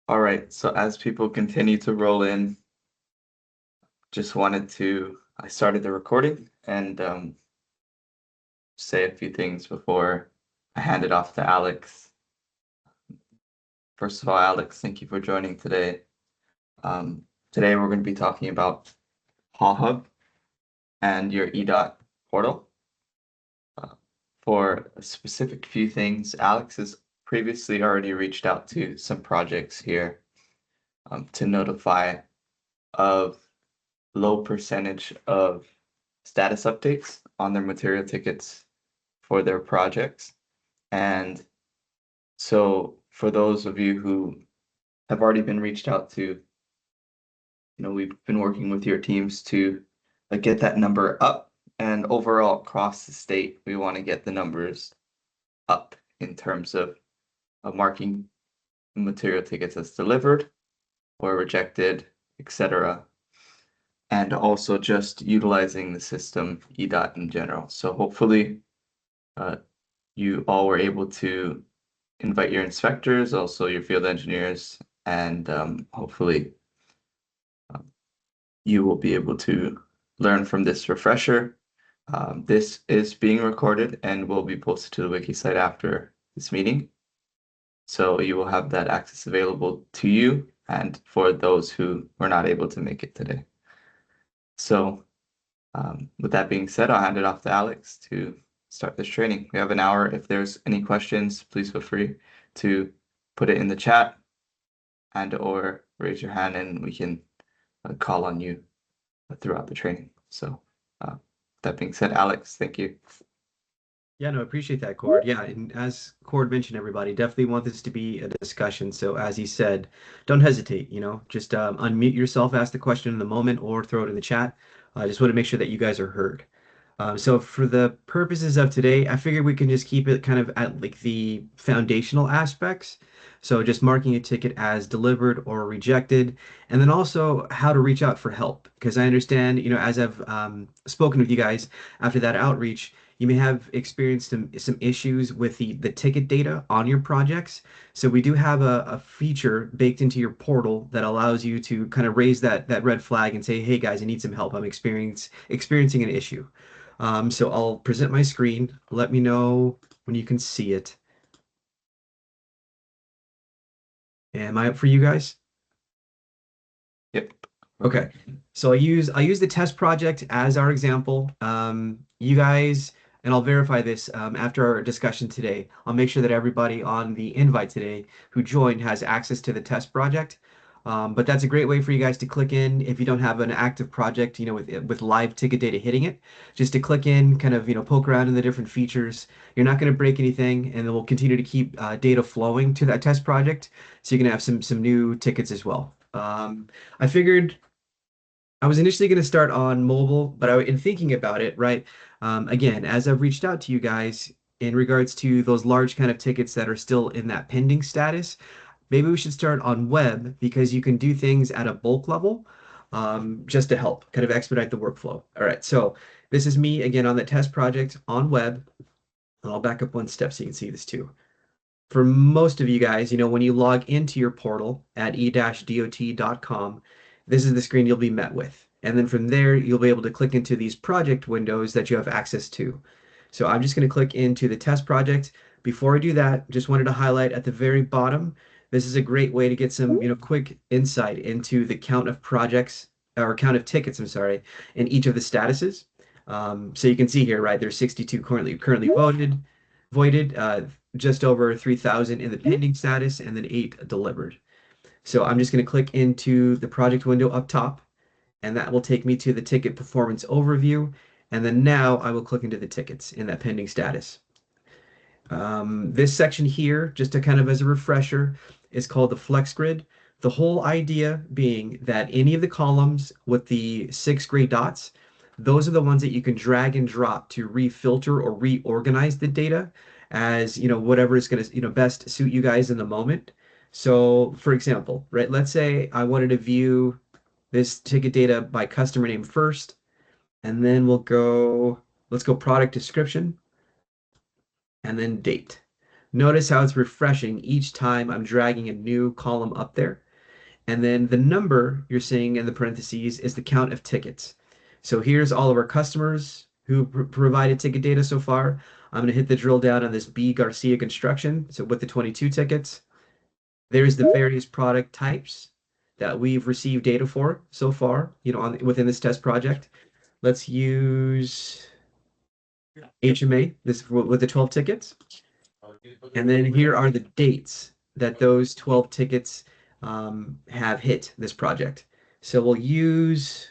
All right, so as people continue to roll in, I started the recording and say a few things before I hand it off to Alex. First of all, Alex, thank you for joining today. Today we're going to be talking about Haulhub and your EDOT portal. For a specific few things, Alex has previously already reached out to some projects here to notify of low percentage of status updates on their material tickets for their projects. And so for those of you who have already been reached out to, we've been working with your teams to get that number up. And overall, across the state, we want to get the numbers up in terms of marking material tickets as delivered or rejected, etc. And also just utilizing the system EDOT in general. So hopefully you all were able to invite your inspectors, also your field engineers, and hopefully you will be able to learn from this refresher. This is being recorded and will be posted to the wiki site after this meeting. So you will have that access available to you and for those who were not able to make it today. So with that being said, I'll hand it off to Alex to start this training. We have an hour. If there's any questions, please feel free to put it in the chat and or raise your hand and we can call on you throughout the training. So that being said, Alex, thank you. Yeah, no, appreciate that, Cord. Yeah, and as Cord mentioned, everybody definitely want this to be a discussion. So as he said, don't hesitate, just unmute yourself, ask the question in the moment, or throw it in the chat. I just want to make sure that you guys are heard. So for the purposes of today, I figured we can just keep it kind of at like the foundational aspects. So just marking a ticket as delivered or rejected, and then also how to reach out for help. Because I understand, as I've spoken with you guys after that outreach, you may have experienced some issues with the ticket data on your projects. So we do have a feature baked into your portal that allows you to kind of raise that red flag and say, hey guys, I need some help. I'm experiencing an issue. So I'll present my screen. Let me know when you can see it. Am I up for you guys? Yep. Okay. So I'll use the test project as our example. You guys, and I'll verify this after our discussion today. I'll make sure that everybody on the invite today who joined has access to the test project. But that's a great way for you guys to click in if you don't have an active project, with live ticket data hitting it, just to click in, kind of, poke around in the different features. You're not going to break anything, and then we'll continue to keep data flowing to that test project, so you're going to have some new tickets as well. I figured I was initially going to start on mobile, but in thinking about it, right, again, as I've reached out to you guys in regards to those large kind of tickets that are still in that pending status, maybe we should start on web because you can do things at a bulk level, just to help kind of expedite the workflow. All right, so this is me again on the test project on web. And I'll back up one step so you can see this too. For most of you guys, when you log into your portal at e-dot.com, this is the screen you'll be met with. And then from there, you'll be able to click into these project windows that you have access to. So I'm just going to click into the test project. Before I do that, just wanted to highlight at the very bottom, this is a great way to get some, quick insight into the count of projects or count of tickets, I'm sorry, in each of the statuses. So you can see here, right, there's 62 currently voided, just over 3,000 in the pending status, and then 8 delivered. So I'm just going to click into the project window up top, and that will take me to the ticket performance overview. And then now I will click into the tickets in that pending status. This section here, just to kind of as a refresher, is called the flex grid. The whole idea being that any of the columns with the 6 gray dots, those are the ones that you can drag and drop to refilter or reorganize the data as, whatever is going to, best suit you guys in the moment. So for example, right, let's say I wanted to view this ticket data by customer name first, and then let's go product description and then date. Notice how it's refreshing each time I'm dragging a new column up there. And then the number you're seeing in the parentheses is the count of tickets. So here's all of our customers who provided ticket data so far. I'm going to hit the drill down on this B Garcia construction. So with the 22 tickets, there's the various product types that we've received data for so far, within this test project. Let's use HMA, this with the 12 tickets. And then here are the dates that those 12 tickets have hit this project. So we'll use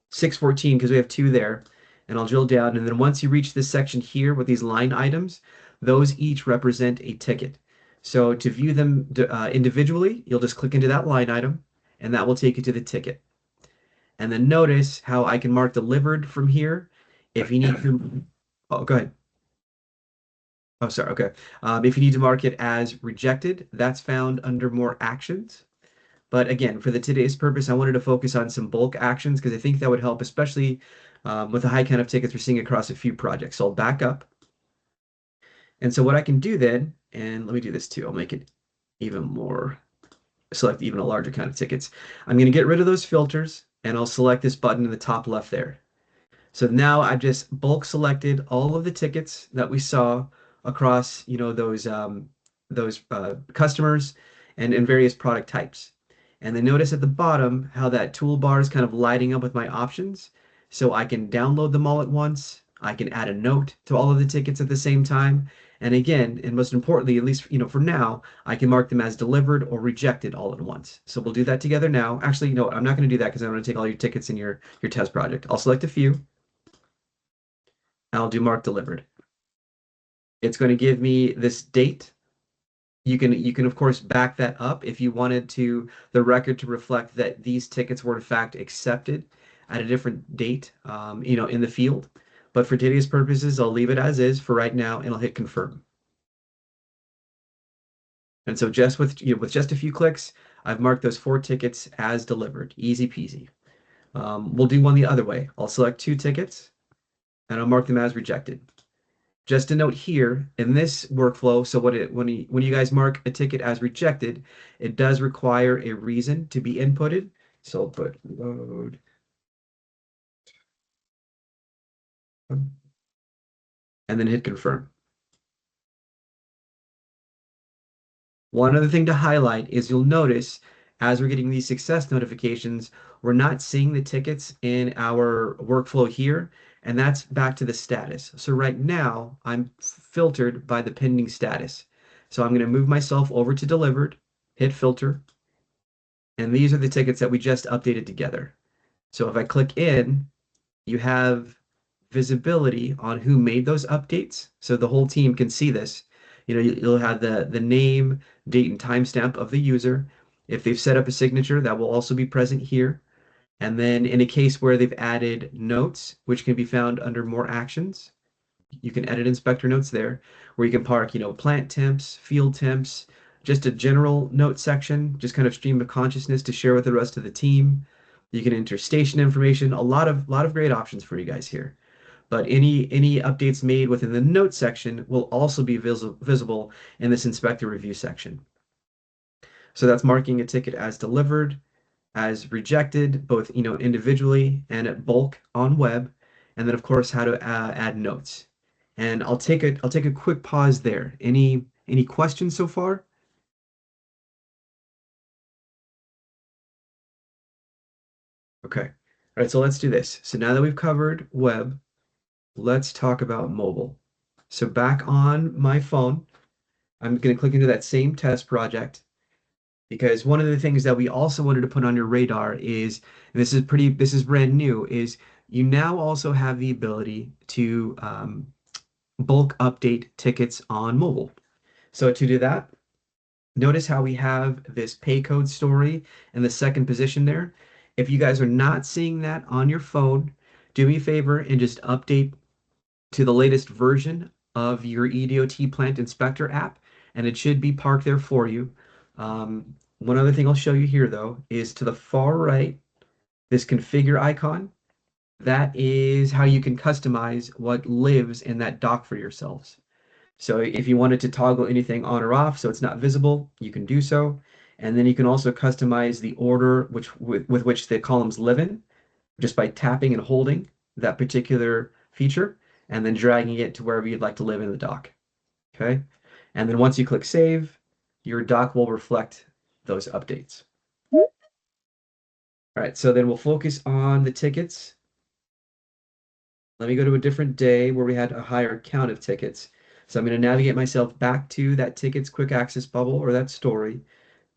614 because we have two there. And I'll drill down. And then once you reach this section here with these line items, those each represent a ticket. So to view them individually, you'll just click into that line item and that will take you to the ticket. And then notice how I can mark delivered from here. If you need to, oh, go ahead. Oh, sorry. Okay. If you need to mark it as rejected, that's found under more actions. But again, for the today's purpose, I wanted to focus on some bulk actions because I think that would help, especially with the high count of tickets we're seeing across a few projects. So I'll back up. And so what I can do then, and let me do this too. I'll make it even more, select even a larger count of tickets. I'm going to get rid of those filters and I'll select this button in the top left there. So now I've just bulk selected all of the tickets that we saw across, those customers and various product types. And then notice at the bottom how that toolbar is kind of lighting up with my options. So I can download them all at once. I can add a note to all of the tickets at the same time. And again, and most importantly, at least, for now, I can mark them as delivered or rejected all at once. So we'll do that together now. Actually, no, I'm not going to do that because I want to take all your tickets in your test project. I'll select a few. I'll do mark delivered. It's going to give me this date. You can of course back that up if you wanted to the record to reflect that these tickets were in fact accepted at a different date, in the field. But for today's purposes, I'll leave it as is for right now, and I'll hit confirm. And so just with just a few clicks, I've marked those 4 tickets as delivered. Easy peasy. We'll do one the other way. I'll select 2 tickets, and I'll mark them as rejected. Just a note here in this workflow, so when you guys mark a ticket as rejected, it does require a reason to be inputted. So I'll put load and then hit confirm. One other thing to highlight is you'll notice as we're getting these success notifications, we're not seeing the tickets in our workflow here, and that's back to the status. So right now, I'm filtered by the pending status. So I'm going to move myself over to delivered, hit filter, and these are the tickets that we just updated together. So if I click in, you have visibility on who made those updates. So the whole team can see this. You'll have the name, date, and timestamp of the user. If they've set up a signature, that will also be present here. And then in a case where they've added notes, which can be found under more actions, you can edit inspector notes there, where you can park, plant temps, field temps, just a general note section, just kind of stream of consciousness to share with the rest of the team. You can enter station information, a lot of great options for you guys here. But any updates made within the notes section will also be visible in this inspector review section. So that's marking a ticket as delivered, as rejected, both individually and at bulk on web, and then of course how to add notes. And I'll take a quick pause there. Any questions so far? Okay. All right, so let's do this. So now that we've covered web, let's talk about mobile. So back on my phone, I'm going to click into that same test project because one of the things that we also wanted to put on your radar is, and this is brand new, is you now also have the ability to bulk update tickets on mobile. So to do that, notice how we have this pay code story in the second position there. If you guys are not seeing that on your phone, do me a favor and just update to the latest version of your EDOT Plant Inspector app, and it should be parked there for you. One other thing I'll show you here, though, is to the far right, this configure icon. That is how you can customize what lives in that dock for yourselves. So if you wanted to toggle anything on or off so it's not visible, you can do so. And then you can also customize the order with which the columns live in just by tapping and holding that particular feature and then dragging it to wherever you'd like to live in the dock. Okay. And then once you click save, your dock will reflect those updates. All right, so then we'll focus on the tickets. Let me go to a different day where we had a higher count of tickets. So I'm going to navigate myself back to that tickets quick access bubble or that story,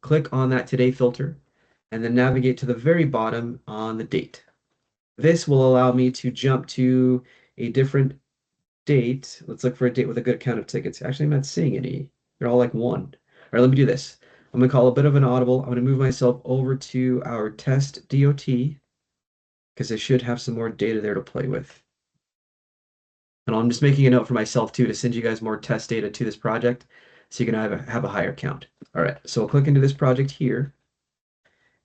click on that today filter, and then navigate to the very bottom on the date. This will allow me to jump to a different date. Let's look for a date with a good count of tickets. Actually, I'm not seeing any. They're all like one. All right, let me do this. I'm going to call a bit of an audible. I'm going to move myself over to our test DOT because I should have some more data there to play with. And I'm just making a note for myself too to send you guys more test data to this project so you can have a higher count. All right, so I'll click into this project here.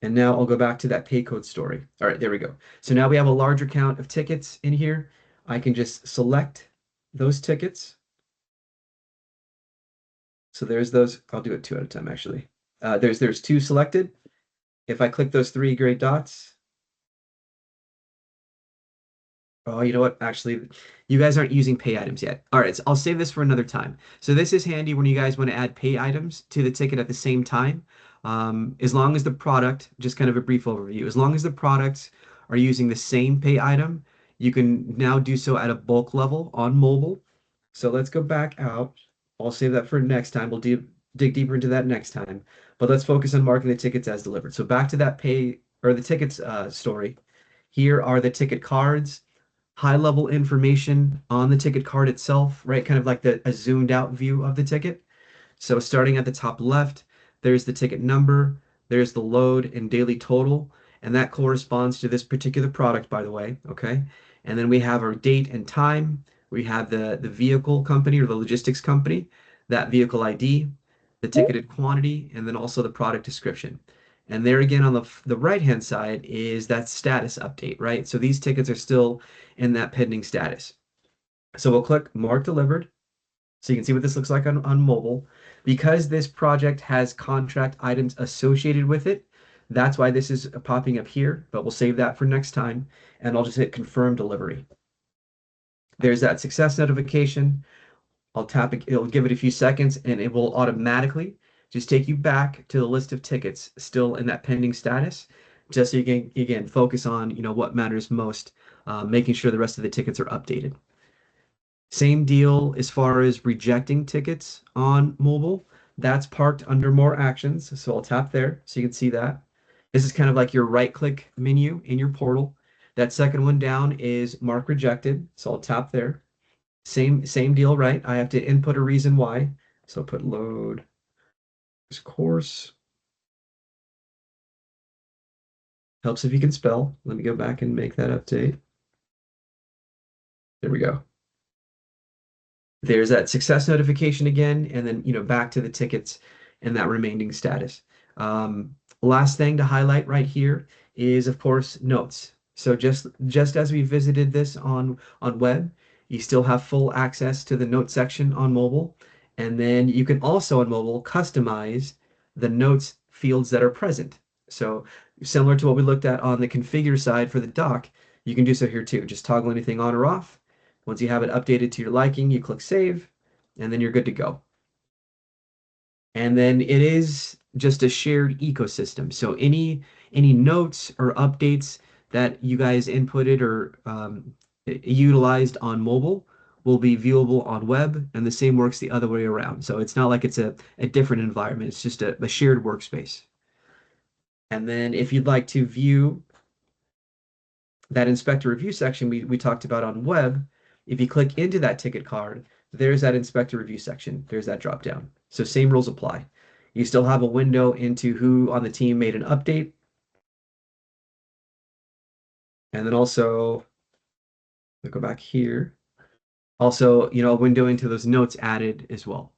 And now I'll go back to that pay code story. All right, there we go. So now we have a larger count of tickets in here. I can just select those tickets. So there's those. I'll do it two at a time actually. There's two selected. If I click those three gray dots, oh, you know what? Actually, you guys aren't using pay items yet. All right, so I'll save this for another time. So this is handy when you guys want to add pay items to the ticket at the same time. As long as the product, just kind of a brief overview, as long as the products are using the same pay item, you can now do so at a bulk level on mobile. So let's go back out. I'll save that for next time. We'll dig deeper into that next time. But let's focus on marking the tickets as delivered. So back to that pay or the tickets story. Here are the ticket cards, high level information on the ticket card itself, right? Kind of like a zoomed out view of the ticket. So starting at the top left, there's the ticket number, there's the load and daily total, and that corresponds to this particular product, by the way, okay? And then we have our date and time. We have the vehicle company or the logistics company, that vehicle ID, the ticketed quantity, and then also the product description. And there again on the right-hand side is that status update, right? So these tickets are still in that pending status. So we'll click Mark Delivered. So you can see what this looks like on mobile. Because this project has contract items associated with it, that's why this is popping up here, but we'll save that for next time. And I'll just hit Confirm Delivery. There's that success notification. I'll tap it, it'll give it a few seconds and it will automatically just take you back to the list of tickets still in that pending status, just so you can, again, focus on, what matters most, making sure the rest of the tickets are updated. Same deal as far as rejecting tickets on mobile. That's parked under more actions. So I'll tap there so you can see that. This is kind of like your right click menu in your portal. That second one down is mark rejected. So I'll tap there. Same deal, right? I have to input a reason why. So I'll put load this course. Helps if you can spell. Let me go back and make that update. There we go. There's that success notification again, and then back to the tickets and that remaining status. Last thing to highlight right here is, of course, notes. So just as we visited this on web, you still have full access to the note section on mobile, and then you can also on mobile customize the notes fields that are present. So similar to what we looked at on the configure side for the dock, you can do so here too. Just toggle anything on or off. Once you have it updated to your liking, you click save, and then you're good to go. And then it is just a shared ecosystem. So any notes or updates that you guys inputted or utilized on mobile will be viewable on web, and the same works the other way around. So it's not like it's a different environment. It's just a shared workspace. And then if you'd like to view that inspector review section we talked about on web, if you click into that ticket card, there's that inspector review section. There's that drop down. So same rules apply. You still have a window into who on the team made an update. And then also, I'll go back here. Also, a window into those notes added as well.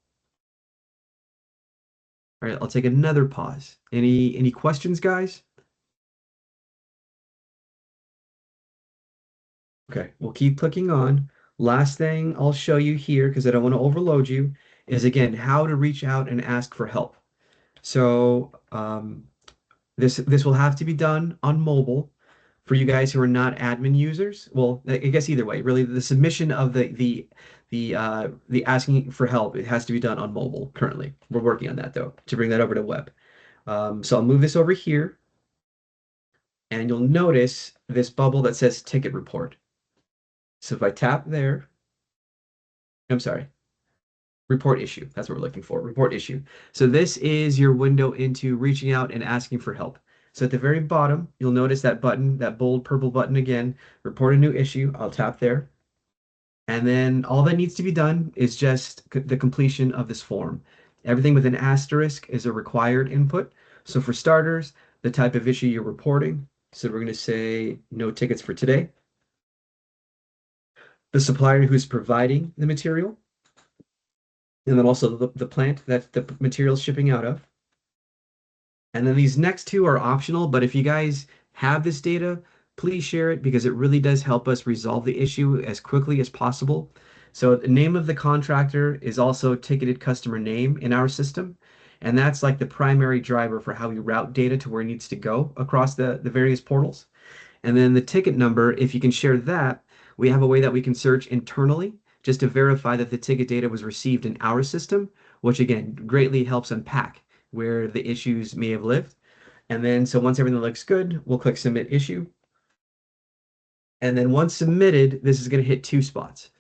All right, I'll take another pause. Any questions, guys? Okay, we'll keep clicking on. Last thing I'll show you here, because I don't want to overload you, is again how to reach out and ask for help. So this will have to be done on mobile for you guys who are not admin users. Well, I guess either way, really, the submission of the asking for help, it has to be done on mobile currently. We're working on that though to bring that over to web. So I'll move this over here, and you'll notice this bubble that says ticket report. So if I tap there, I'm sorry, report issue. That's what we're looking for. Report issue. So this is your window into reaching out and asking for help. So at the very bottom, you'll notice that button, that bold purple button again, report a new issue. I'll tap there. And then all that needs to be done is just the completion of this form. Everything with an asterisk is a required input. So for starters, the type of issue you're reporting. So we're going to say no tickets for today. The supplier who's providing the material, and then also the plant that the material is shipping out of. And then these next two are optional, but if you guys have this data, please share it because it really does help us resolve the issue as quickly as possible. So the name of the contractor is also ticketed customer name in our system. And that's like the primary driver for how we route data to where it needs to go across the various portals. And then the ticket number, if you can share that, we have a way that we can search internally just to verify that the ticket data was received in our system, which again greatly helps unpack where the issues may have lived. And then, so once everything looks good, we'll click submit issue. And then once submitted, this is going to hit two spots.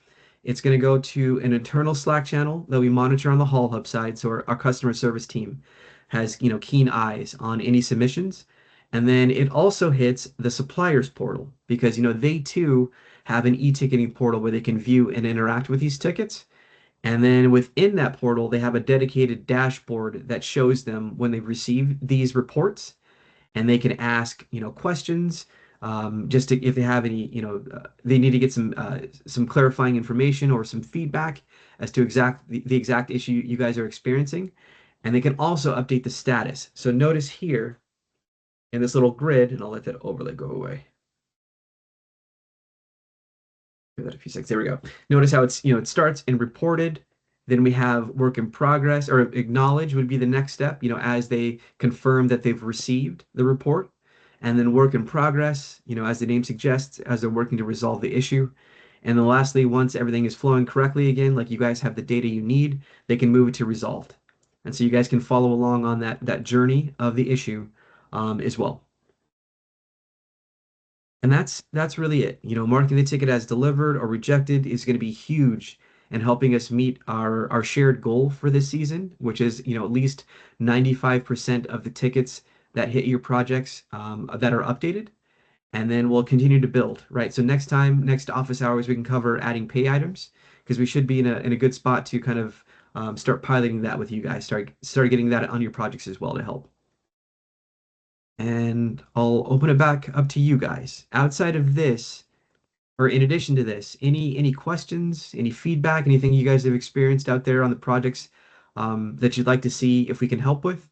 It's going to go to an internal Slack channel that we monitor on the Haulhub side. So our customer service team has, keen eyes on any submissions. And then it also hits the suppliers portal because, they too have an e-ticketing portal where they can view and interact with these tickets. And then within that portal, they have a dedicated dashboard that shows them when they've received these reports and they can ask, questions, just to, if they have any, they need to get some clarifying information or some feedback as to the exact issue you guys are experiencing. And they can also update the status. So notice here in this little grid, and I'll let that overlay go away. Give that a few seconds. There we go. Notice how it starts in reported. Then we have work in progress, or acknowledge would be the next step, as they confirm that they've received the report. And then work in progress, as the name suggests, as they're working to resolve the issue. And then lastly, once everything is flowing correctly again, like you guys have the data you need, they can move it to resolved. And so you guys can follow along on that journey of the issue as well. And that's really it. Marking the ticket as delivered or rejected is going to be huge in helping us meet our shared goal for this season, which is, at least 95% of the tickets that hit your projects that are updated. And then we'll continue to build, right? So next office hours, we can cover adding pay items because we should be in a good spot to kind of start piloting that with you guys, start getting that on your projects as well to help. And I'll open it back up to you guys. Outside of this, or in addition to this, any questions, any feedback, anything you guys have experienced out there on the projects that you'd like to see if we can help with?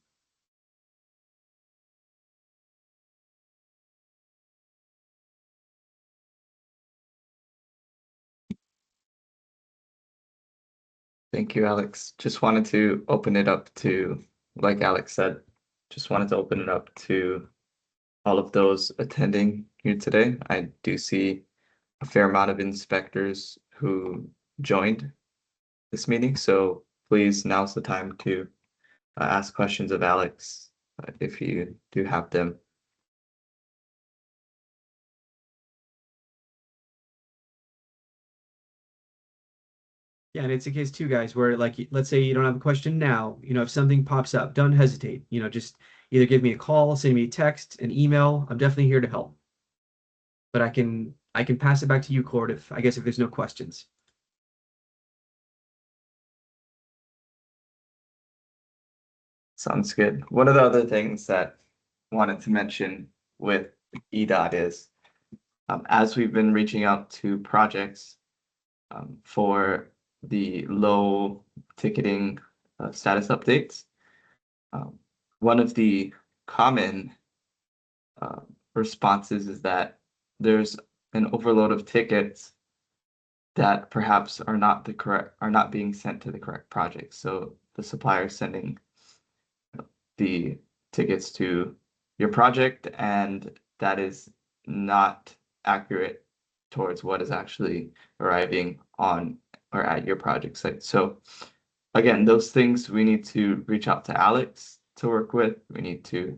Thank you, Alex. Just wanted to open it up to, like Alex said, just wanted to open it up to all of those attending here today. I do see a fair amount of inspectors who joined this meeting, so please, now's the time to ask questions of Alex if you do have them. Yeah, and it's a case too, guys, where like let's say you don't have a question now, if something pops up, don't hesitate. Just either give me a call, send me a text, an email. I'm definitely here to help. But I can pass it back to you, Cord, if I guess if there's no questions. Sounds good. One of the other things that I wanted to mention with EDOT is as we've been reaching out to projects for the low ticketing status updates, one of the common responses is that there's an overload of tickets that perhaps are not being sent to the correct project. So the supplier is sending the tickets to your project, and that is not accurate towards what is actually arriving on or at your project site. So again, those things we need to reach out to Alex to work with. We need to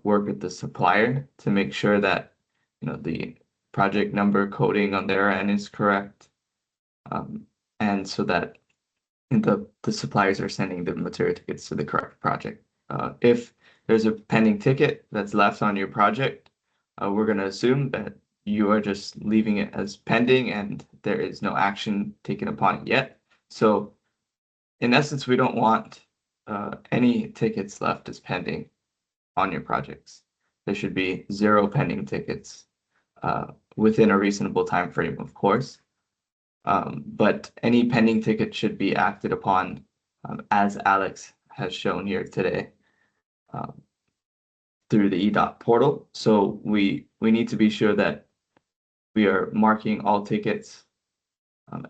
work with the supplier to make sure that the project number coding on their end is correct, and so that the suppliers are sending the material tickets to the correct project. If there's a pending ticket that's left on your project, we're going to assume that you are just leaving it as pending and there is no action taken upon it yet. So in essence, we don't want any tickets left as pending on your projects. There should be 0 pending tickets within a reasonable time frame, of course. But any pending ticket should be acted upon as Alex has shown here today through the EDOT portal. So we need to be sure that we are marking all tickets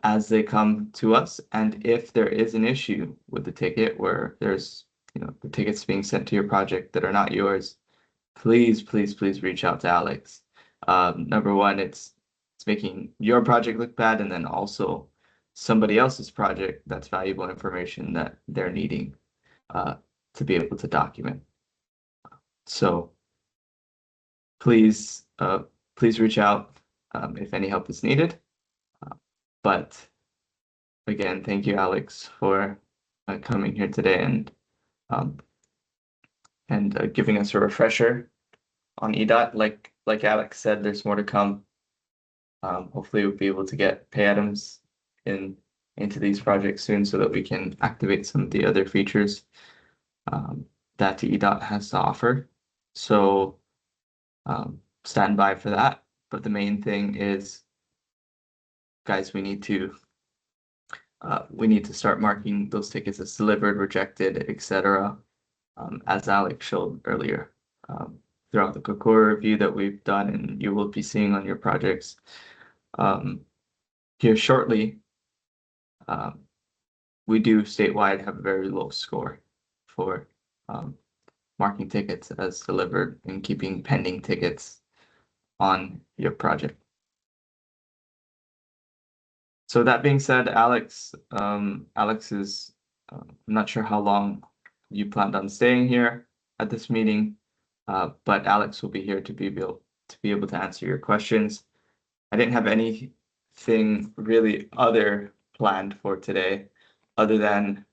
as they come to us. And if there is an issue with the ticket where there's the tickets being sent to your project that are not yours, please reach out to Alex. Number one, it's making your project look bad, and then also somebody else's project that's valuable information that they're needing to be able to document. So please reach out if any help is needed. But again, thank you, Alex, for coming here today and giving us a refresher on EDOT. Like Alex said, there's more to come. Hopefully we'll be able to get pay items into these projects soon so that we can activate some of the other features that the EDOT has to offer. So stand by for that. But the main thing is, guys, we need to start marking those tickets as delivered, rejected, etc. As Alex showed earlier. Throughout the Kokoro review that we've done and you will be seeing on your projects here shortly, we do statewide have a very low score for marking tickets as delivered and keeping pending tickets on your project. So that being said, Alex is, I'm not sure how long you planned on staying here at this meeting, but Alex will be here to be able to answer your questions. I didn't have anything really other planned for today, other than